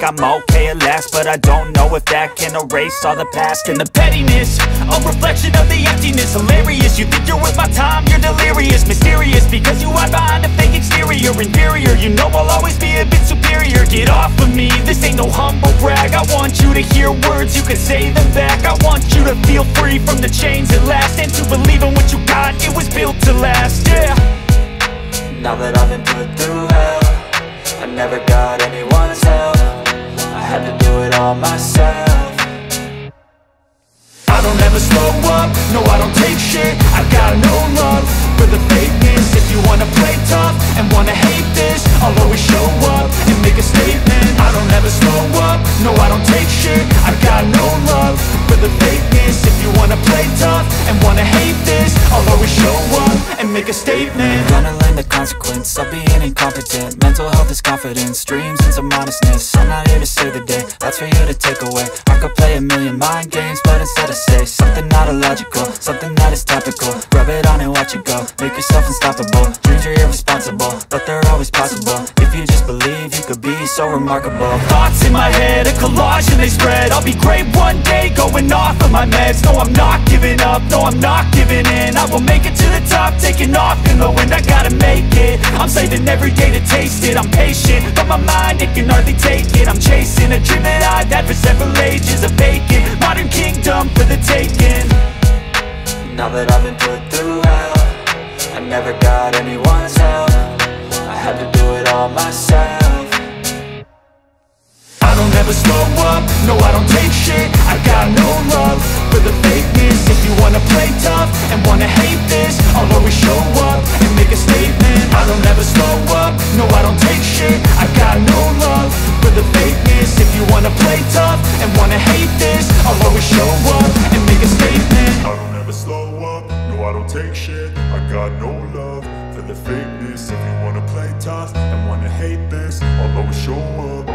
think I'm okay at last, but I don't know if that can erase all the past. And the pettiness, a reflection of the emptiness. Hilarious, you think you're worth my time, you're delirious. Mysterious, because you hide behind a fake exterior. Inferior, you know I'll always be a bit superior. Get off of me, this ain't no humble brag. I want you to hear words, you can say them back. I want you to feel free from the chains at last, and to believe in what you got, it was built to last, yeah. Now that I've been put through hell, I never got anyone's help. I had to do it all myself. I don't ever slow up, no I don't take shit. I got no love for the fakeness. If you wanna play tough and wanna hate this, I'll always show up and make a statement. I don't ever slow up, no I don't take shit. I got no love for the fakeness. If you wanna play tough and wanna hate this, I'll always show up and make a statement. Gonna learn the consequence of being incompetent. Mental health is confidence, dreams and some honestness. I'm not here to save the day, that's for you to take away. I could play a million mind games, but instead I say something not illogical, something that is topical. Rub it on and watch it go, make yourself unstoppable. Dreams are irresponsible, but they're always possible. If you just believe, you could be so remarkable. Thoughts in my head, a collage and they spread. I'll be great one day, going off of my meds. No, I'm not giving up, no, I'm not giving in. I will make it to the top, taking off in the wind. I gotta make it, I'm saving every day to taste it. I'm patient, but my mind, it can hardly take it. I'm chasing a dream that I've had for several ages. A vacant, modern kingdom for the taking. Now that I've been put through hell, I never got anyone's help. I had to do it all myself. I don't ever slow up, no I don't take shit. I got no love for the fakeness. If you wanna play tough and wanna hate this, I'll always show up and make a statement. I don't ever slow up, no I don't take shit. I got no love for the fakeness. If you wanna play tough and wanna hate this, I'll always show up and make a statement. I don't ever slow up, no I don't take shit. I got no love for the fakeness. If you wanna play tough and wanna hate this, I'll always show up.